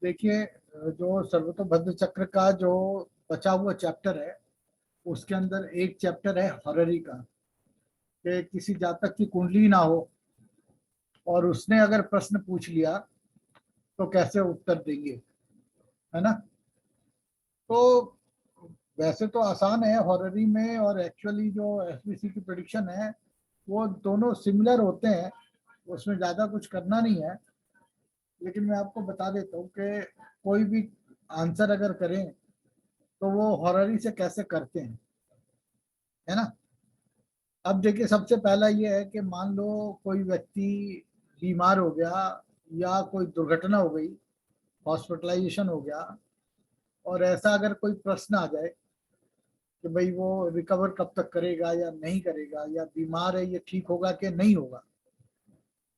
देखिए, जो सर्वतोभद्र चक्र का जो बचा हुआ चैप्टर है, उसके अंदर एक चैप्टर है हॉररी का, कि किसी जातक की कुंडली ना हो और उसने अगर प्रश्न पूछ लिया तो कैसे उत्तर देंगे, है ना। तो वैसे तो आसान है हॉररी में, और एक्चुअली जो एसबीसी की प्रेडिक्शन है वो दोनों सिमिलर होते हैं, उसमें ज़्यादा कुछ करना नहीं है। लेकिन मैं आपको बता देता हूँ कि कोई भी आंसर अगर करें तो वो हॉररी से कैसे करते हैं, है ना। अब देखिए, सबसे पहला ये है कि मान लो कोई व्यक्ति बीमार हो गया या कोई दुर्घटना हो गई, हॉस्पिटलाइजेशन हो गया, और ऐसा अगर कोई प्रश्न आ जाए कि भाई वो रिकवर कब तक करेगा या नहीं करेगा, या बीमार है ये ठीक होगा कि नहीं होगा,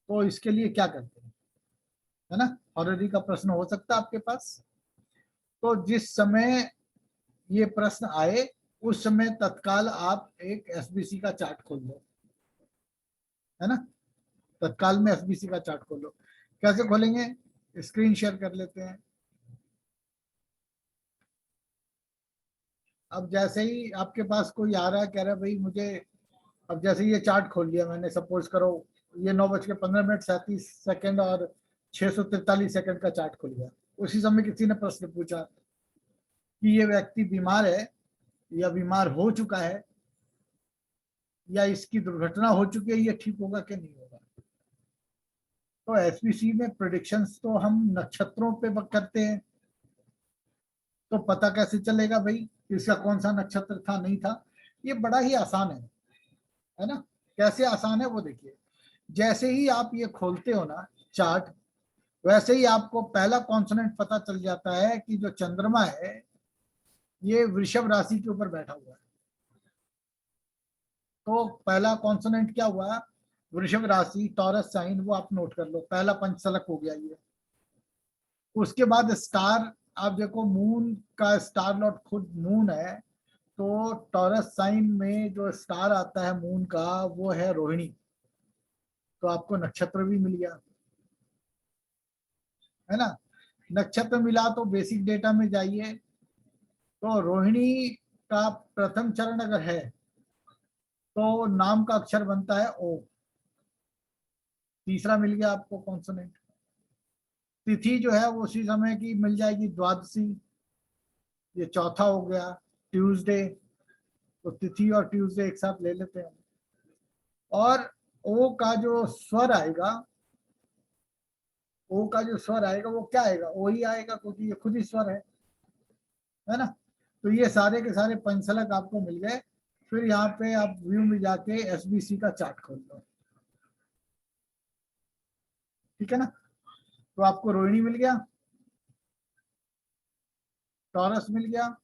तो इसके लिए क्या करते हैं, है ना। हॉररी का प्रश्न हो सकता है आपके पास। तो जिस समय ये प्रश्न आए उस समय तत्काल आप एक एसबीसी का चार्ट खोल लो, है ना। तत्काल में एसबीसी का चार्ट खोलो। कैसे खोलेंगे, स्क्रीन शेयर कर लेते हैं। अब जैसे ही आपके पास कोई आ रहा है, कह रहा है भाई मुझे, अब जैसे ये चार्ट खोल लिया मैंने, सपोज करो ये 9:15 37 और 643 का चार्ट खुल गया। उसी समय किसी ने प्रश्न पूछा कि ये व्यक्ति बीमार है या बीमार हो चुका है, या इसकी दुर्घटना हो चुकी है, ये ठीक होगा कि नहीं होगा। तो एसपीसी में प्रेडिक्शंस तो हम नक्षत्रों पे करते हैं, तो पता कैसे चलेगा भाई इसका कौन सा नक्षत्र था नहीं था। ये बड़ा ही आसान है ना। कैसे आसान है वो देखिए। जैसे ही आप ये खोलते हो ना चार्ट, वैसे ही आपको पहला कॉन्सोनेंट पता चल जाता है कि जो चंद्रमा है ये वृषभ राशि के ऊपर बैठा हुआ है। तो पहला कॉन्सोनेंट क्या हुआ, वृषभ राशि, टॉरस साइन, वो आप नोट कर लो, पहला पंचसलक हो गया ये। उसके बाद स्टार, आप देखो मून का स्टार लॉर्ड खुद मून है, तो टॉरस साइन में जो स्टार आता है मून का वो है रोहिणी। तो आपको नक्षत्र भी मिल गया, है ना। नक्षत्र मिला तो बेसिक डेटा में जाइए, तो रोहिणी का प्रथम चरण अगर है तो नाम का अक्षर बनता है ओ। तीसरा मिल गया आपको कॉन्सोनेंट। तिथि जो है वो उसी समय की मिल जाएगी, द्वादशी। ये चौथा हो गया, ट्यूसडे। तो तिथि और ट्यूसडे एक साथ ले लेते हैं। और ओ का जो स्वर आएगा, ओ का जो स्वर आएगा वो क्या आएगा, ओ ही आएगा, क्योंकि ये खुद ही स्वर है ना। तो ये सारे के सारे पंचलक आपको मिल गए। फिर यहाँ पे आप व्यू में जाके एसबीसी का चार्ट खोल लो, ठीक है ना। तो आपको रोहिणी मिल गया, टॉरस मिल गया,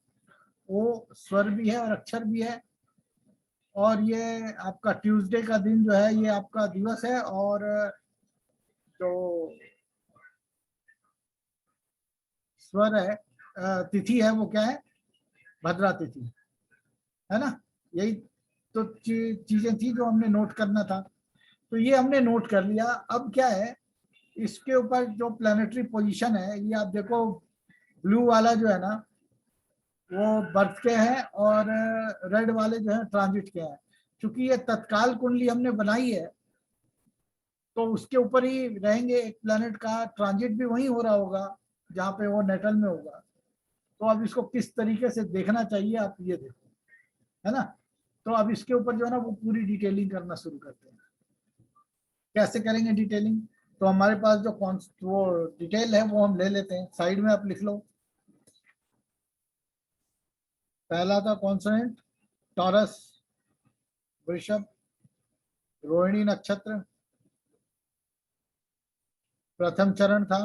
ओ स्वर भी है और अक्षर भी है। और ये आपका ट्यूसडे का दिन जो है ये आपका दिवस है, और जो स्वर है, तिथि है, वो क्या है, भद्रा तिथि, है ना। यही तो चीजें थी जो हमने नोट करना था। तो ये हमने नोट कर लिया। अब क्या है, इसके ऊपर जो प्लानिटरी पोजीशन है ये आप देखो, ब्लू वाला जो है ना वो बर्थ के हैं, और रेड वाले जो है ट्रांजिट के हैं। क्योंकि ये तत्काल कुंडली हमने बनाई है तो उसके ऊपर ही रहेंगे। एक प्लैनेट का ट्रांजिट भी वहीं हो रहा होगा जहाँ पे वो नेटल में होगा। तो अब इसको किस तरीके से देखना चाहिए आप ये देखो, है ना। तो अब इसके ऊपर जो है ना वो पूरी डिटेलिंग करना शुरू करते हैं। कैसे करेंगे डिटेलिंग, तो हमारे पास जो वो डिटेल है वो हम ले लेते हैं, साइड में आप लिख लो। पहला था कॉन्सोनेंट, टॉरस, वृषभ, रोहिणी नक्षत्र। प्रथम चरण था,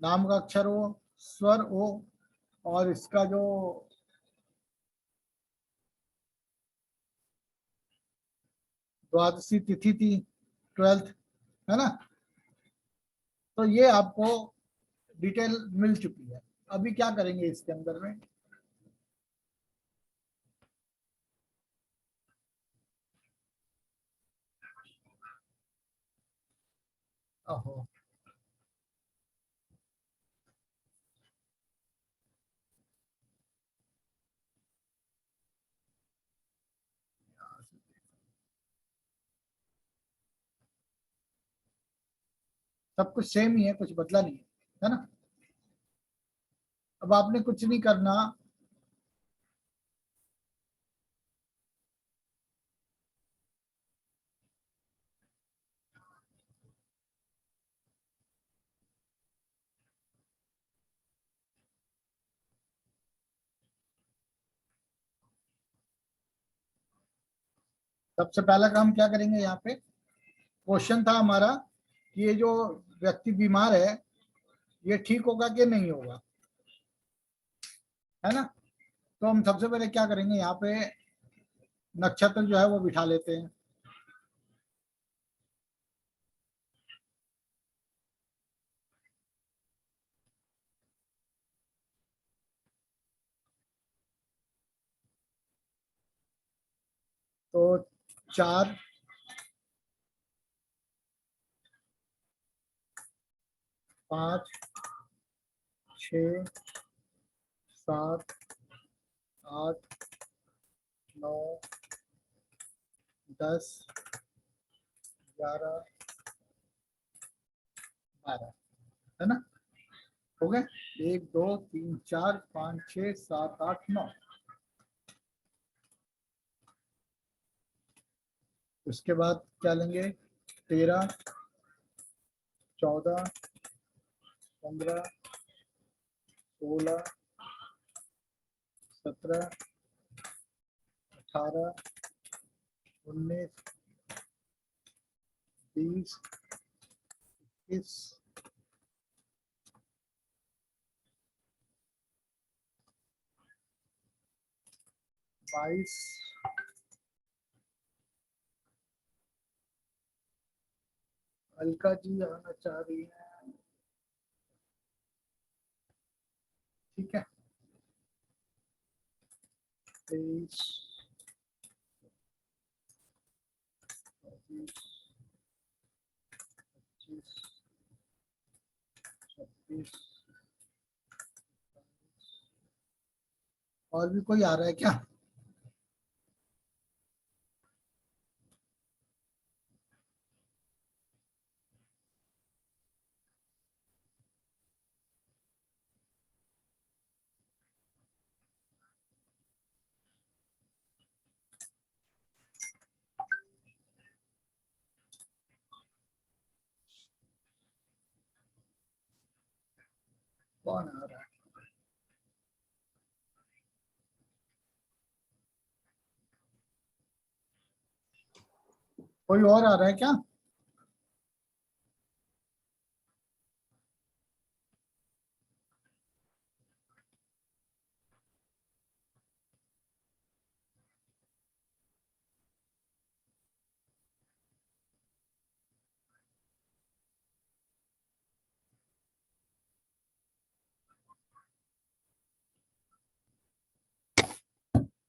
नाम का अक्षर ओ, स्वर ओ, और इसका जो द्वादशी तिथि थी, 12th, है ना। तो ये आपको डिटेल मिल चुकी है। अभी क्या करेंगे इसके अंदर में, ओहो, सब कुछ सेम ही है, कुछ बदला नहीं है ना। अब आपने कुछ नहीं करना, सबसे पहला काम क्या करेंगे, यहाँ पे क्वेश्चन था हमारा कि ये जो व्यक्ति बीमार है ये ठीक होगा कि नहीं होगा, है ना। तो हम सबसे पहले क्या करेंगे, यहाँ पे नक्षत्र जो है वो बिठा लेते हैं। तो 4, 5, 6, 7, 8, 9, 10, 11, 12, है ना। हो गए, 1, 2, 3, 4, 5, 6, 7, 8, 9। उसके बाद क्या लेंगे, 13, 14, 15, 16, 17, 18, 19, 20, 21, बाईस, अलका जी आना चाह रही है, ठीक है, 23, 24, 25, 26। और भी कोई आ रहा है क्या? कौन आ रहा है? कोई और आ रहा है क्या?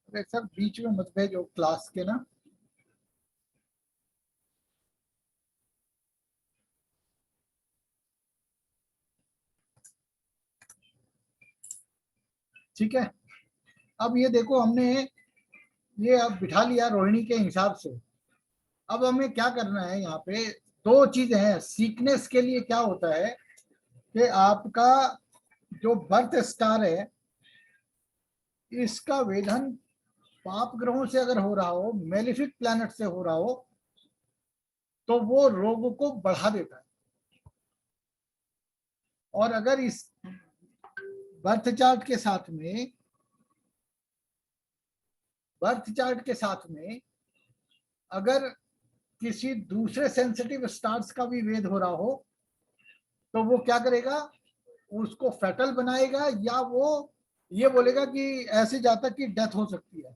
अरे सर बीच में मत भेजो क्लास के ना। ठीक है, अब ये देखो हमने ये अब बिठा लिया रोहिणी के हिसाब से। अब हमें क्या करना है, यहाँ पे दो चीजें हैं सीखनेस के लिए। क्या होता है कि आपका जो बर्थ स्टार है इसका वेधन पाप ग्रहों से अगर हो रहा हो, मेलिफिक प्लैनेट से हो रहा हो, तो वो रोग को बढ़ा देता है। और अगर इस बर्थ चार्ट के साथ में, बर्थ चार्ट के साथ में अगर किसी दूसरे सेंसिटिव स्टार्स का भी वेद हो रहा हो, तो वो क्या करेगा, उसको फैटल बनाएगा, या वो ये बोलेगा कि ऐसे जातक की डेथ हो सकती है।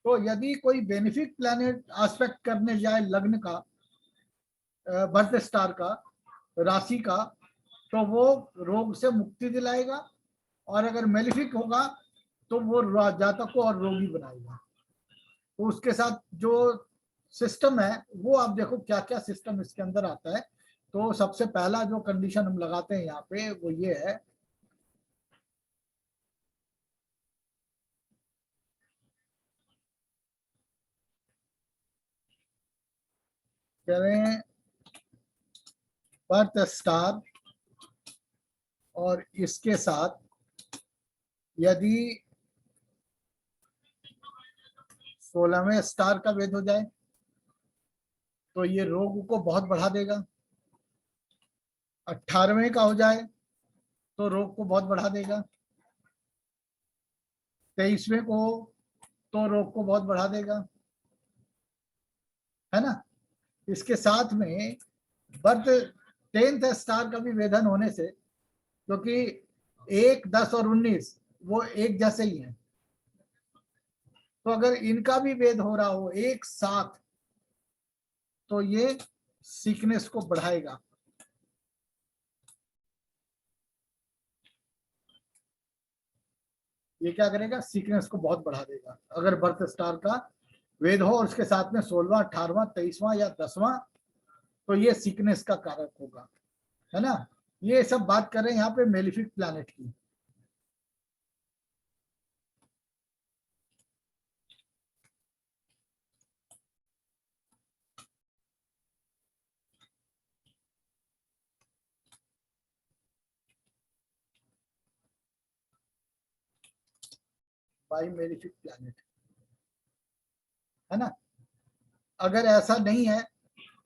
तो यदि कोई बेनिफिक प्लैनेट एस्पेक्ट करने जाए लग्न का, बर्थ स्टार का, राशि का, तो वो रोग से मुक्ति दिलाएगा। और अगर मेलिफिक होगा तो वो जातक को और रोगी बनाएगा। तो उसके साथ जो सिस्टम है वो आप देखो क्या क्या सिस्टम इसके अंदर आता है। तो सबसे पहला जो कंडीशन हम लगाते हैं यहाँ पे वो ये है, कह रहे हैं बर्थ स्टार और इसके साथ यदि 16वें स्टार का भेद हो जाए तो ये रोग को बहुत बढ़ा देगा। 18वें का हो जाए तो रोग को बहुत बढ़ा देगा। 23वें को तो रोग को बहुत बढ़ा देगा, है ना। इसके साथ में बर्थ 10th स्टार का भी वेधन होने से, क्योंकि 1, 10 और 19 वो एक जैसे ही हैं, तो अगर इनका भी वेद हो रहा हो एक साथ तो ये सीकनेस को बढ़ाएगा। ये क्या करेगा, सीकनेस को बहुत बढ़ा देगा। अगर बर्थ स्टार का वेद हो और उसके साथ में 16वां, 18वां, 23वां या 10वां, तो ये सीकनेस का कारक होगा, है ना। ये सब बात कर रहे हैं यहाँ पे मेलिफिक प्लैनेट की। बाई मेलिफिक प्लैनेट, है ना। अगर ऐसा नहीं है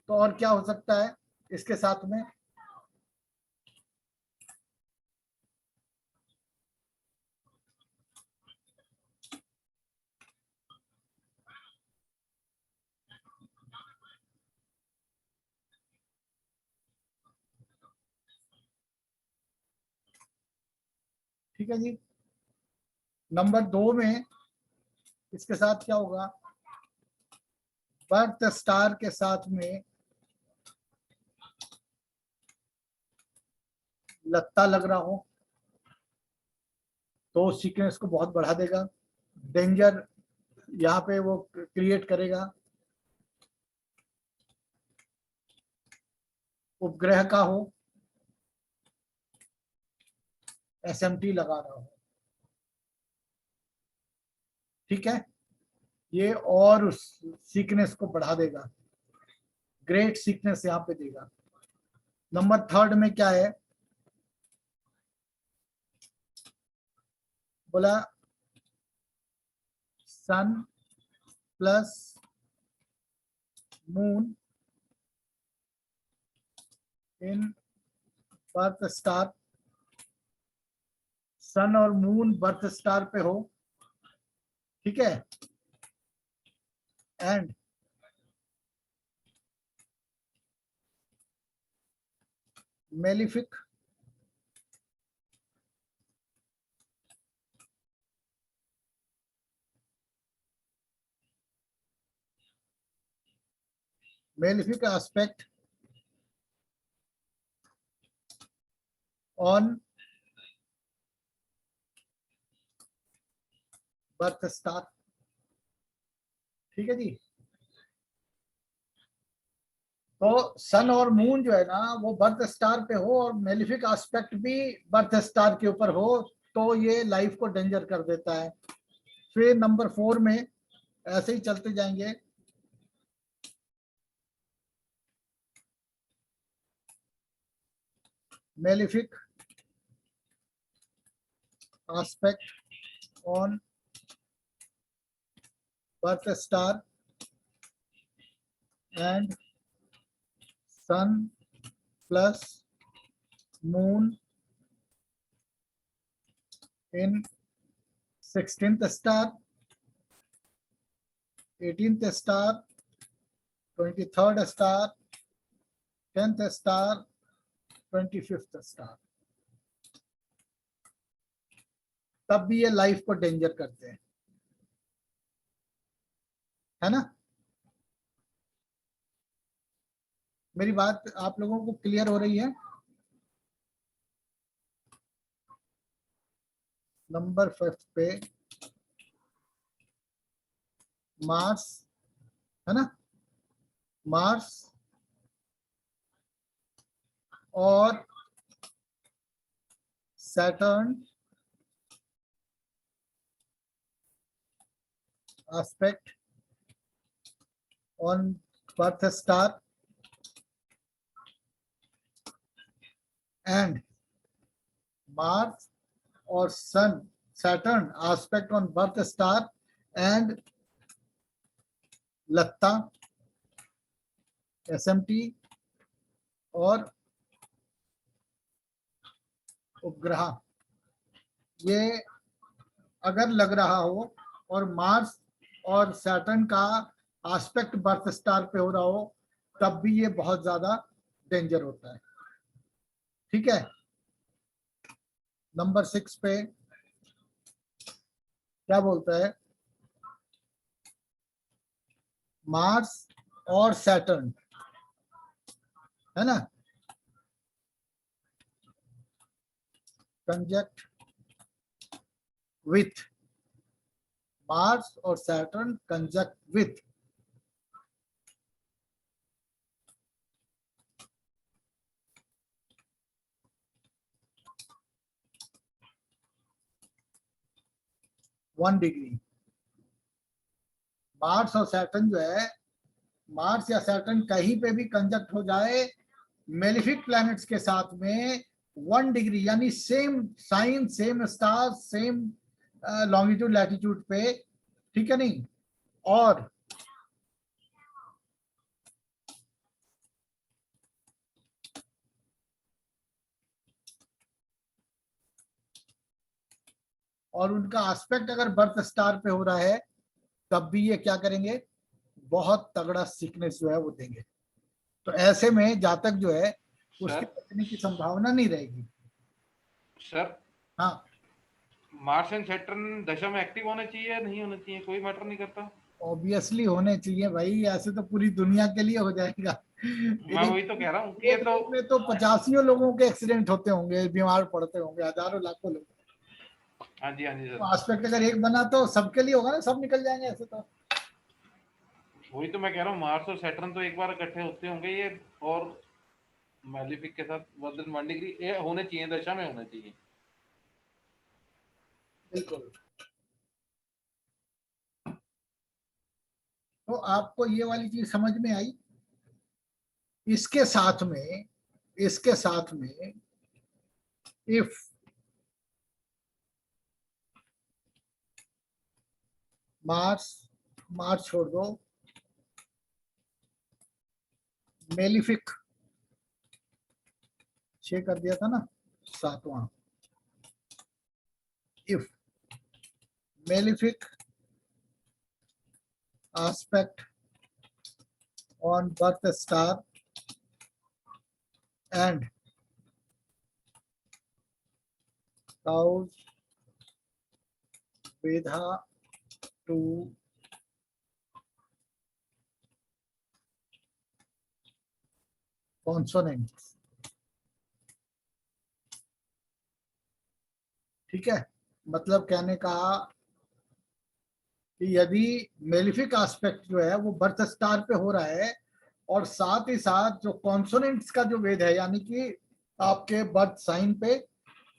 तो और क्या हो सकता है इसके साथ में। ठीक है जी। नंबर 2 में इसके साथ क्या होगा, बर्थ स्टार के साथ में लत्ता लग रहा हो तो सीक्वेंस को बहुत बढ़ा देगा, डेंजर यहाँ पे वो क्रिएट करेगा। उपग्रह का हो, एसएमटी लगा रहा हो, ठीक है, ये और उस सीकनेस को बढ़ा देगा, ग्रेट सीकनेस यहाँ पे देगा। नंबर 3 में क्या है, बोला sun plus moon in birth star. Sun और मून बर्थ स्टार पे हो, ठीक है, and malefic aspect on birth star. ठीक है जी। तो सन और मून जो है ना वो बर्थ स्टार पे हो और मेलिफिक एस्पेक्ट भी बर्थ स्टार के ऊपर हो तो ये लाइफ को डेंजर कर देता है। फिर नंबर 4 में ऐसे ही चलते जाएंगे, malefic aspect on birth star and sun plus moon in 16th star, 18th star, 23rd star, 10th star, 25th star, तब भी ये लाइफ को डेंजर करते हैं, है ना। मेरी बात आप लोगों को क्लियर हो रही है। नंबर 5 पे मार्स, है ना, मार्स और Saturn aspect on birth star and Mars or Sun, Saturn aspect on birth star and Latta, SMT और उपग्रह, ये अगर लग रहा हो और मार्स और सैटर्न का एस्पेक्ट बर्थ स्टार पे हो रहा हो, तब भी ये बहुत ज्यादा डेंजर होता है। ठीक है, नंबर 6 पे क्या बोलता है, मार्स और सैटर्न, है ना, कंजक्ट विथ, मार्स और Saturn conjunct with one degree. Mars और सैटर्न जो है, मार्स या सैटर्न कहीं पे भी कंजक्ट हो जाए मेलिफिक प्लैनेट्स के साथ में 1 डिग्री, यानी same sign, same star, same longitude latitude पे, ठीक है नहीं, और उनका एस्पेक्ट अगर बर्थ स्टार पे हो रहा है, तब भी ये क्या करेंगे, बहुत तगड़ा सीक्वेंस जो है वो देंगे। तो ऐसे में जातक जो है उसके बचने की संभावना नहीं रहेगी। सर, हाँ, मार्स एंड सैटर्न दशा में एक्टिव होने चाहिए या नहीं होने चाहिए, कोई मैटर नहीं करता? ऑब्वियसली होने चाहिए भाई, ऐसे तो पूरी दुनिया के लिए हो जाएगा। मैं वही तो कह रहा हूँ कि ये एक तो दिन में तो 85 लोगों के एक्सीडेंट होते होंगे, बीमार पड़ते होंगे हजारों लाखों लोग। हाँ जी सर, तो एस्पेक्ट अगर एक बना तो सबके लिए होगा ना, सब निकल जाएंगे ऐसे तो। वही तो मैं कह रहा हूँ, मार्स और सैटर्न तो एक बार इकट्ठे होते होंगे ये, और मैलिफिक के साथ वर्धन 1 डिग्री ये होने चाहिए, दशा में होने चाहिए। बिल्कुल। तो आपको ये वाली चीज समझ में आई। इसके साथ में, इसके साथ में इफ मार्स, मार्स छोड़ दो, मेलिफिक 6 कर दिया था ना, 7वां, if malefic aspect on birth star and cause Vedha to consonants। ठीक है, मतलब कहने का कि यदि मेलिफिक एस्पेक्ट जो है वो बर्थ स्टार पे हो रहा है, और साथ ही साथ जो कॉन्सोनेंट्स का जो वेद है, यानी कि आपके बर्थ साइन पे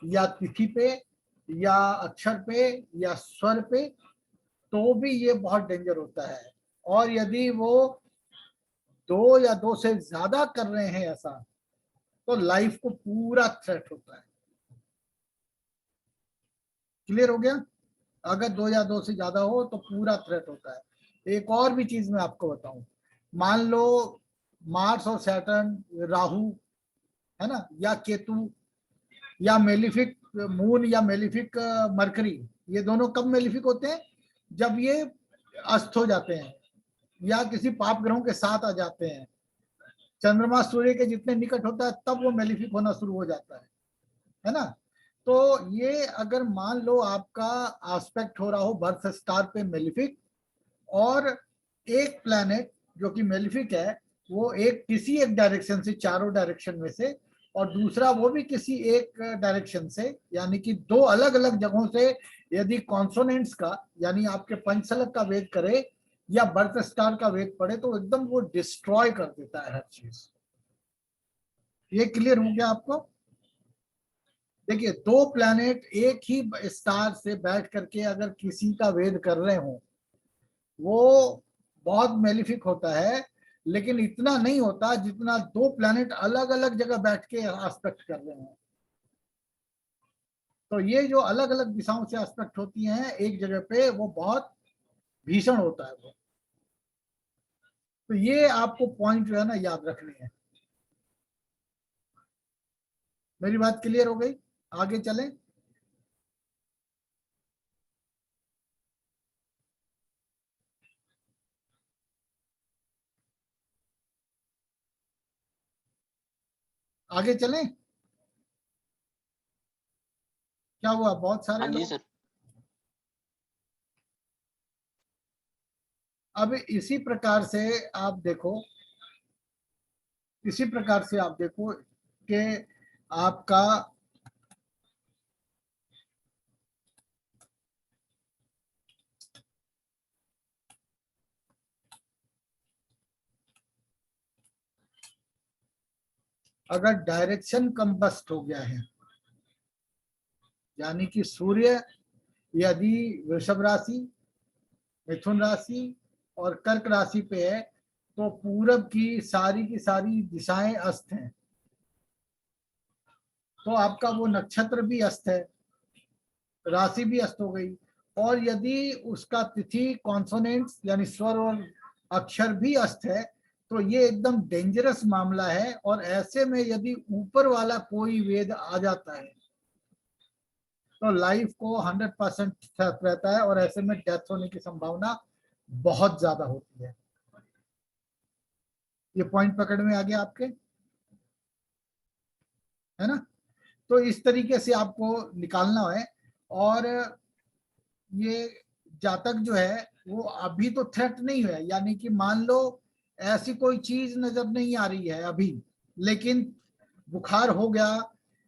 या तिथि पे या अक्षर पे या स्वर पे, तो भी ये बहुत डेंजर होता है। और यदि वो 2 या 2 से ज्यादा कर रहे हैं ऐसा, तो लाइफ को पूरा थ्रेट होता है। क्लियर हो गया? अगर 2 या 2 से ज्यादा हो तो पूरा थ्रेट होता है। एक और भी चीज मैं आपको बताऊं, मान लो मार्स और सैटर्न, राहु, है ना, या केतु, या मेलिफिक मून या मेलिफिक मरकरी, ये दोनों कब मेलिफिक होते हैं? जब ये अस्त हो जाते हैं या किसी पाप ग्रहों के साथ आ जाते हैं। चंद्रमा सूर्य के जितने निकट होता है तब वो मेलिफिक होना शुरू हो जाता है ना। तो ये अगर मान लो आपका एस्पेक्ट हो रहा हो बर्थ स्टार पे मेलिफिक, और एक प्लैनेट जो कि मेलिफिक है वो एक किसी एक डायरेक्शन से, चारों डायरेक्शन में से, और दूसरा वो भी किसी एक डायरेक्शन से, यानी कि 2 अलग अलग जगहों से यदि कॉन्सोनेंट्स का, यानी आपके पंचसलक का वेद करे या बर्थ स्टार का वेद पड़े, तो एकदम वो डिस्ट्रॉय कर देता है हर चीज। ये क्लियर हो गया आपको? देखिए, 2 प्लैनेट एक ही स्टार से बैठ करके अगर किसी का वेद कर रहे हो, वो बहुत मेलिफिक होता है। लेकिन इतना नहीं होता जितना दो प्लैनेट अलग अलग जगह बैठ के एस्पेक्ट कर रहे हैं। तो ये जो अलग अलग दिशाओं से एस्पेक्ट होती हैं एक जगह पे, वो बहुत भीषण होता है वो। तो ये आपको पॉइंट जो है ना याद रखने हैं। मेरी बात क्लियर हो गई? आगे चलें। आगे चलें। क्या हुआ, बहुत सारे हाँ जी लोग? सर। अब इसी प्रकार से आप देखो, इसी प्रकार से आप देखो कि आपका अगर डायरेक्शन कंबस्ट हो गया है, यानी कि सूर्य यदि वृषभ राशि, मिथुन राशि और कर्क राशि पे है, तो पूरब की सारी दिशाएं अस्त हैं, तो आपका वो नक्षत्र भी अस्त है, राशि भी अस्त हो गई। और यदि उसका तिथि कॉन्सोनेंट्स यानी स्वर और अक्षर भी अस्त है, तो ये एकदम डेंजरस मामला है। और ऐसे में यदि ऊपर वाला कोई वेद आ जाता है तो लाइफ को 100% रहता है, और ऐसे में डेथ होने की संभावना बहुत ज्यादा होती है। ये पॉइंट पकड़ में आ गया आपके, है ना? तो इस तरीके से आपको निकालना है। और ये जातक जो है वो अभी तो थ्रेट नहीं है, यानी कि मान लो ऐसी कोई चीज नजर नहीं आ रही है अभी, लेकिन बुखार हो गया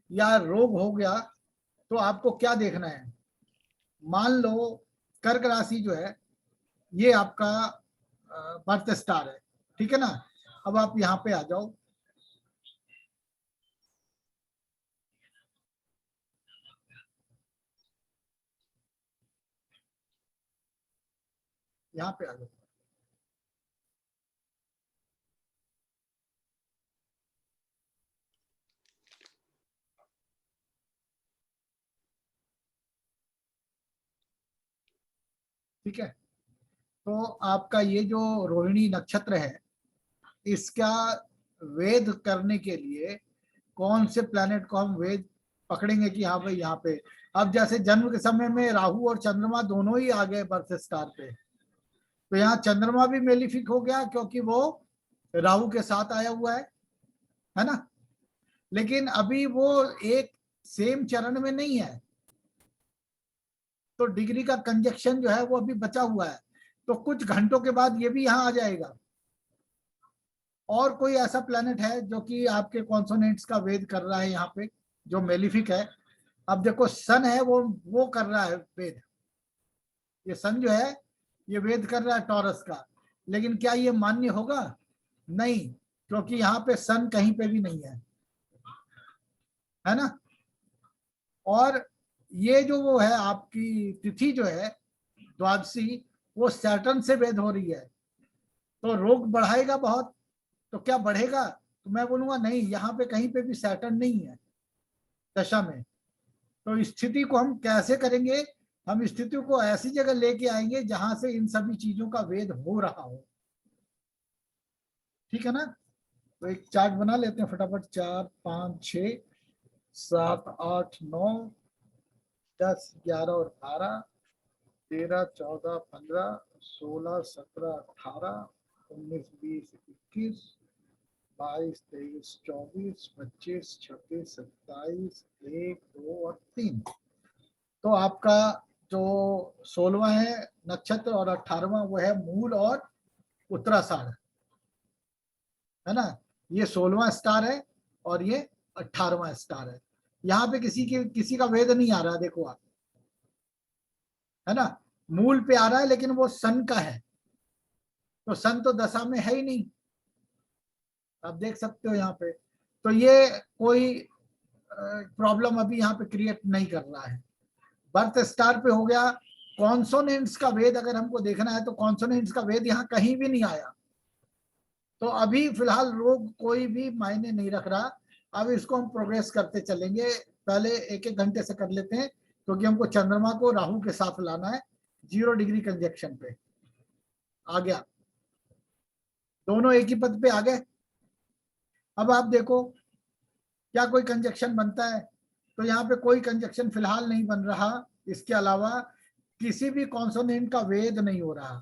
या रोग हो गया, तो आपको क्या देखना है? मान लो कर्क राशि जो है ये आपका बर्थ स्टार है, ठीक है ना? अब आप यहाँ पे आ जाओ, यहाँ पे आ जाओ। ठीक है, तो आपका ये जो रोहिणी नक्षत्र है, इसका वेद करने के लिए कौन से प्लैनेट को हम वेद पकड़ेंगे कि हाँ भाई यहाँ पे? अब जैसे जन्म के समय में राहु और चंद्रमा दोनों ही आ गए बर्थ स्टार पे, तो यहाँ चंद्रमा भी मेलिफिक हो गया क्योंकि वो राहु के साथ आया हुआ है ना? लेकिन अभी वो एक सेम चरण में नहीं है, तो डिग्री का कंजक्शन जो है वो अभी बचा हुआ है। तो कुछ घंटों के बाद ये भी यहाँ आ जाएगा। और कोई ऐसा प्लेनेट है जो कि आपके कॉन्सोनेंट्स का वेद कर रहा है यहाँ पे, जो मेलिफिक है? अब देखो सन है, वो कर रहा है वेद। ये सन जो है ये वेद कर रहा है टॉरस का, लेकिन क्या ये मान्य होगा? नहीं, क्योंकि यहाँ पे सन कहीं पे भी नहीं है ना? और ये जो वो है आपकी तिथि जो है द्वादशी, वो सैटर्न से वेद हो रही है, तो रोग बढ़ाएगा बहुत। तो क्या बढ़ेगा? तो मैं बोलूंगा नहीं, यहाँ पे कहीं पे भी सैटर्न नहीं है दशा में। तो इस स्थिति को हम कैसे करेंगे? हम स्थिति को ऐसी जगह लेके आएंगे जहां से इन सभी चीजों का वेद हो रहा हो। ठीक है ना? तो एक चार्ट बना लेते हैं फटाफट। 4 5 6 7 8 9 10 11 और 12 13 14 15 16 17 18 19 20 21 22 23 24 25 26 27 1 2 और 3। तो आपका जो 16वां है नक्षत्र और 18वां वो है मूल और उत्तराषाढ़, है ना? ये 16वां स्टार है और ये 18वां स्टार है। यहाँ पे किसी का वेद नहीं आ रहा, देखो आप, है ना? मूल पे आ रहा है लेकिन वो सन का है, तो सन तो दशा में है ही नहीं, आप देख सकते हो यहाँ पे। तो ये कोई प्रॉब्लम अभी यहाँ पे क्रिएट नहीं कर रहा है। बर्थ स्टार पे हो गया। कॉन्सोनेंट्स का वेद अगर हमको देखना है तो कॉन्सोनेंट्स का वेद यहाँ कहीं भी नहीं आया। तो अभी फिलहाल रोग कोई भी मायने नहीं रख रहा, अब इसको हम प्रोग्रेस करते चलेंगे। पहले एक एक घंटे से कर लेते हैं, क्योंकि हमको चंद्रमा को राहु के साथ लाना है 0 डिग्री कंजक्शन पे। आ गया, दोनों एक ही पद पे आ गए। अब आप देखो क्या कोई कंजक्शन बनता है, तो यहाँ पे कोई कंजक्शन फिलहाल नहीं बन रहा। इसके अलावा किसी भी कॉन्सोनेंट का वेद नहीं हो रहा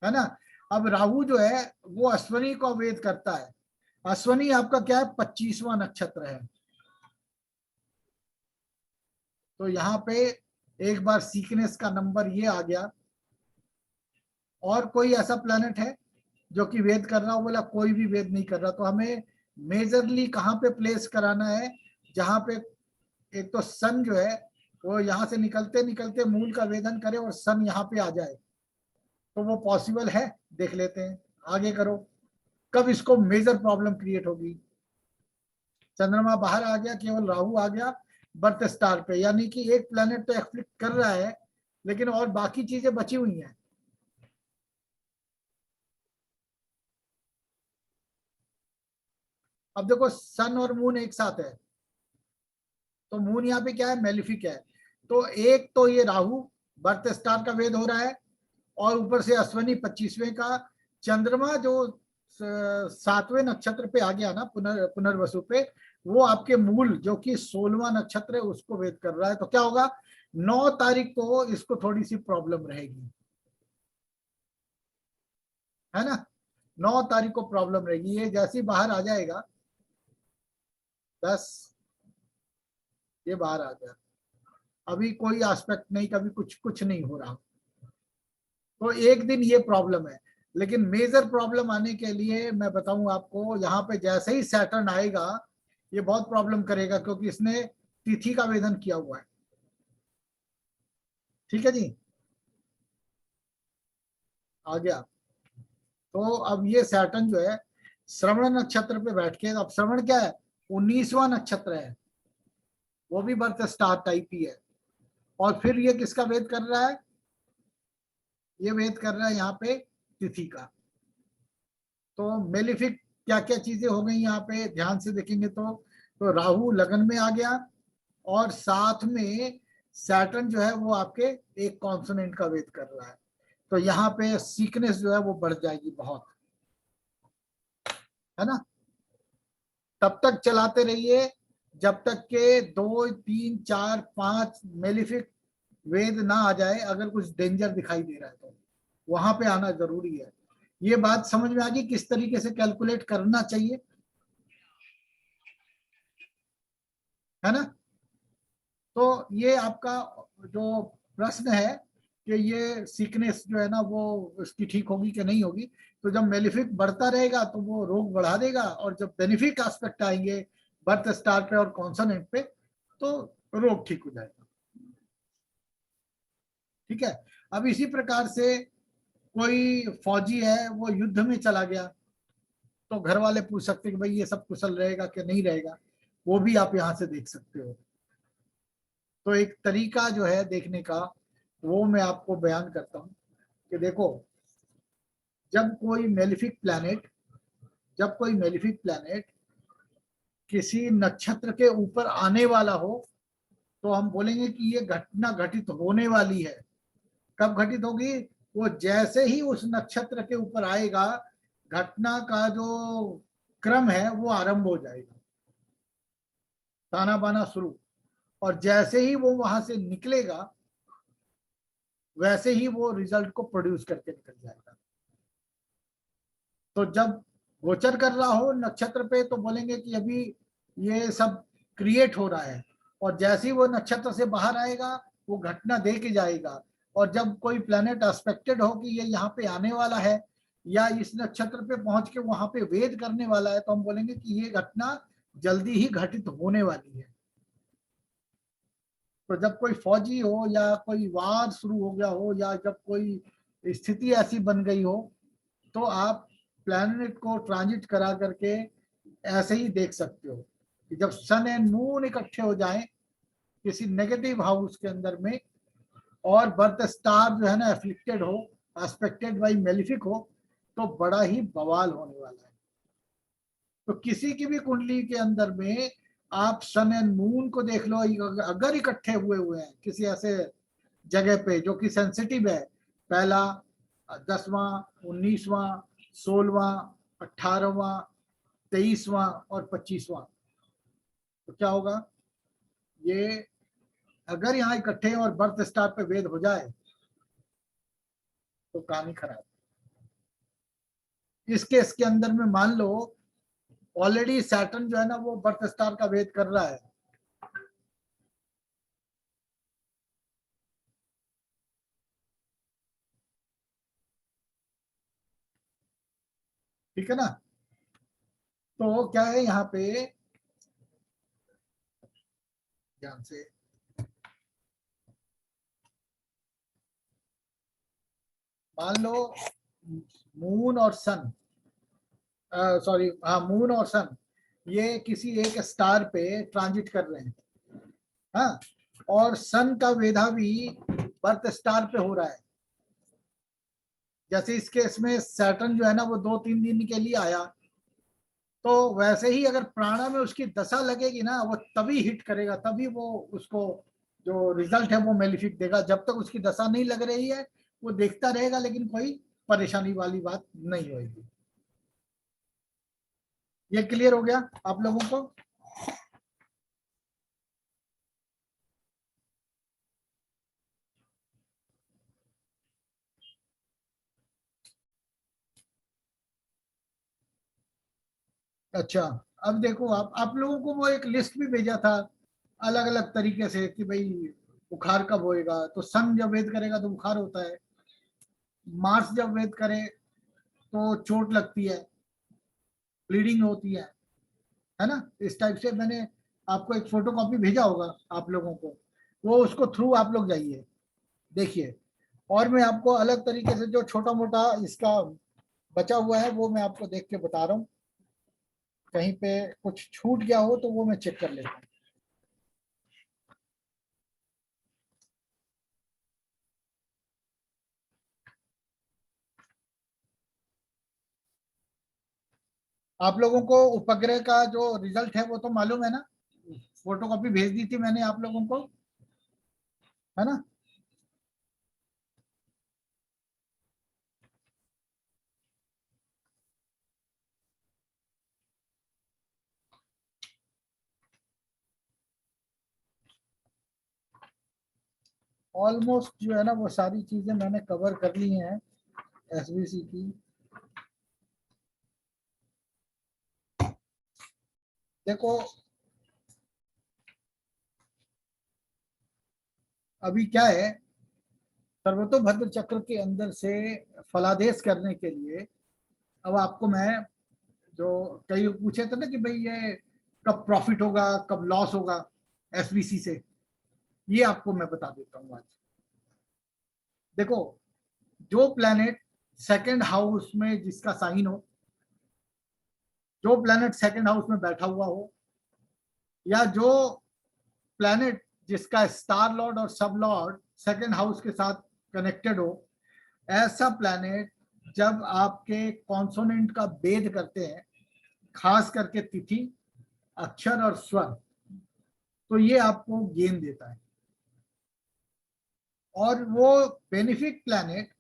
है ना। अब राहु जो है वो अश्वनी को वेद करता है। अश्वनी आपका क्या है, 25वां नक्षत्र है। तो यहाँ पे एक बार सीक्वेंस का नंबर ये आ गया। और कोई ऐसा प्लेनेट है जो कि वेद कर रहा हो? बोला कोई भी वेद नहीं कर रहा। तो हमें मेजरली कहाँ पे प्लेस कराना है, जहाँ पे एक तो सन जो है वो यहाँ से निकलते निकलते मूल का वेदन करे और सन यहाँ पे आ जाए। तो वो पॉसिबल है, देख लेते हैं, आगे करो। कब इसको मेजर प्रॉब्लम क्रिएट होगी? चंद्रमा बाहर आ गया, केवल राहु आ गया बर्थ स्टार पे, यानी कि एक प्लेनेट तो एफ्लिक्ट कर रहा है, लेकिन और बाकी चीजें बची हुई हैं। अब देखो सन और मून एक साथ है, तो मून यहाँ पे क्या है, मेलिफिक है। तो एक तो ये राहु बर्थ स्टार का वेद हो रहा है, और ऊपर से अश्वनी 25वें का। चंद्रमा जो 7वें नक्षत्र पे आ गया ना, पुनर्वसु पे, वो आपके मूल जो कि 16वां नक्षत्र है उसको वेद कर रहा है। तो क्या होगा, 9 तारीख को इसको थोड़ी सी प्रॉब्लम रहेगी, है ना। 9 तारीख को प्रॉब्लम रहेगी। ये जैसे ही बाहर आ जाएगा 10, ये बाहर आ गया, अभी कोई एस्पेक्ट नहीं, कभी कुछ कुछ नहीं हो रहा। तो एक दिन ये प्रॉब्लम है। लेकिन मेजर प्रॉब्लम आने के लिए मैं बताऊं आपको, यहाँ पे जैसे ही सैटर्न आएगा ये बहुत प्रॉब्लम करेगा, क्योंकि इसने तिथि का वेदन किया हुआ है। ठीक है जी, आ गया। तो अब ये सैटर्न जो है श्रवण नक्षत्र पे बैठ के, अब श्रवण क्या है, 19वां नक्षत्र है, वो भी बर्थ स्टार टाइप ही है। और फिर ये किसका वेद कर रहा है, ये वेद कर रहा है यहाँ पे तिथि का। तो मेलिफिक क्या क्या चीजें हो गई यहाँ पे ध्यान से देखेंगे तो राहु लगन में आ गया, और साथ में सैटर्न जो है वो आपके एक कॉन्सोनेंट का वेद कर रहा है। तो यहाँ पे सीकनेस जो है वो बढ़ जाएगी बहुत, है ना। तब तक चलाते रहिए जब तक के 2 3 4 5 मेलिफिक वेद ना आ जाए। अगर कुछ डेंजर दिखाई दे रहा है तो वहां पे आना जरूरी है। ये बात समझ में आ गई किस तरीके से कैलकुलेट करना चाहिए, है ना। तो ये आपका जो प्रश्न है कि ये सीकनेस जो है ना वो उसकी ठीक होगी कि नहीं होगी, तो जब मेलिफिक बढ़ता रहेगा तो वो रोग बढ़ा देगा, और जब बेनिफिक एस्पेक्ट आएंगे बर्थ स्टार पे और कॉन्सोनेंट पे तो रोग ठीक हो जाएगा। ठीक है। अब इसी प्रकार से कोई फौजी है वो युद्ध में चला गया, तो घर वाले पूछ सकते कि भाई ये सब कुशल रहेगा कि नहीं रहेगा, वो भी आप यहाँ से देख सकते हो। तो एक तरीका जो है देखने का वो मैं आपको बयान करता हूँ कि देखो, जब कोई मेलिफिक प्लैनेट जब कोई मेलिफिक प्लैनेट किसी नक्षत्र के ऊपर आने वाला हो, तो हम बोलेंगे कि ये घटना घटित होने वाली है। कब घटित होगी, वो जैसे ही उस नक्षत्र के ऊपर आएगा घटना का जो क्रम है वो आरंभ हो जाएगा, ताना बाना शुरू। और जैसे ही वो वहां से निकलेगा वैसे ही वो रिजल्ट को प्रोड्यूस करके निकल जाएगा। तो जब गोचर कर रहा हो नक्षत्र पे तो बोलेंगे कि अभी ये सब क्रिएट हो रहा है, और जैसे ही वो नक्षत्र से बाहर आएगा वो घटना दे के जाएगा। और जब कोई प्लेनेट एक्सपेक्टेड हो कि ये यहाँ पे आने वाला है या इस नक्षत्र पे पहुंच के वहां पे वेद करने वाला है, तो हम बोलेंगे कि ये घटना जल्दी ही घटित होने वाली है। तो जब कोई फौजी हो या कोई वार शुरू हो गया हो या जब कोई स्थिति ऐसी बन गई हो, तो आप प्लैनेट को ट्रांजिट करा करके ऐसे ही देख सकते हो कि जब सन एंड मून इकट्ठे हो जाएं किसी नेगेटिव हाउस के अंदर में, और बर्थ स्टार जो है ना एफ्लिक्टेड हो, एस्पेक्टेड बाई मेलिफिक हो, तो बड़ा ही बवाल होने वाला है। तो किसी की भी कुंडली के अंदर में आप सन एंड मून को देख लो, अगर इकट्ठे हुए हैं किसी ऐसे जगह पे जो कि सेंसिटिव है, पहला, 10वां, 19वां, 16वां, 18वां, 23वां और 25वां, तो क्या होगा? ये अगर यहाँ इकट्ठे और बर्थ स्टार पे वेद हो जाए तो कहानी खराब। इस केस के अंदर में मान लो ऑलरेडी सैटर्न जो है ना वो बर्थ स्टार का वेद कर रहा है, ठीक है ना? तो क्या है यहाँ पे, ध्यान से, मान लो मून और सन, सॉरी हाँ, मून और सन ये किसी एक स्टार पे ट्रांजिट कर रहे हैं, हाँ, और सन का वेधा भी बर्थ स्टार पे हो रहा है। जैसे इस केस में सैटर्न जो है ना वो 2-3 दिन के लिए आया, तो वैसे ही अगर प्राणा में उसकी दशा लगेगी ना, वो तभी हिट करेगा, तभी वो उसको जो रिजल्ट है वो मेलिफिक देगा। जब तक उसकी दशा नहीं लग रही है वो देखता रहेगा, लेकिन कोई परेशानी वाली बात नहीं होगी। ये क्लियर हो गया आप लोगों को? अच्छा, अब देखो, आप लोगों को वो एक लिस्ट भी भेजा था अलग अलग तरीके से कि भाई बुखार कब होएगा। तो सन जब वेद करेगा तो बुखार होता है, मार्स जब वेद करे तो चोट लगती है, ब्लीडिंग होती है ना? इस टाइप से मैंने आपको एक फोटो कॉपी भेजा होगा आप लोगों को, वो उसको थ्रू आप लोग जाइए देखिए। और मैं आपको अलग तरीके से जो छोटा मोटा इसका बचा हुआ है वो मैं आपको देख के बता रहा हूँ, कहीं पे कुछ छूट गया हो तो वो मैं चेक कर लेता हूँ। आप लोगों को उपग्रह का जो रिजल्ट है वो तो मालूम है ना? फोटो कॉपी भेज दी थी मैंने आप लोगों को, है ना? ऑलमोस्ट जो है ना वो सारी चीजें मैंने कवर कर ली हैं एसबीसी की। देखो अभी क्या है, सर्वतोभद्र चक्र के अंदर से फलादेश करने के लिए, अब आपको मैं, जो कई पूछे थे ना कि भाई ये कब प्रॉफिट होगा कब लॉस होगा एसबीसी से, ये आपको मैं बता देता हूँ आज। देखो, जो प्लैनेट सेकंड हाउस में जिसका साइन हो, जो प्लैनेट सेकंड हाउस में बैठा हुआ हो, या जो प्लैनेट जिसका स्टार लॉर्ड और सब लॉर्ड सेकंड हाउस के साथ कनेक्टेड हो, ऐसा प्लैनेट जब आपके कॉन्सोनेंट का भेद करते हैं, खास करके तिथि, अक्षर और स्वर, तो ये आपको गेन देता है। और वो बेनिफिक प्लैनेट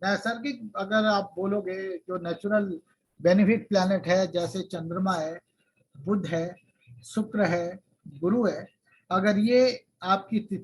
नैसर्गिक, अगर आप बोलोगे जो नेचुरल बेनिफिक प्लैनेट है, जैसे चंद्रमा है, बुध है, शुक्र है, गुरु है, अगर ये आपकी तिथि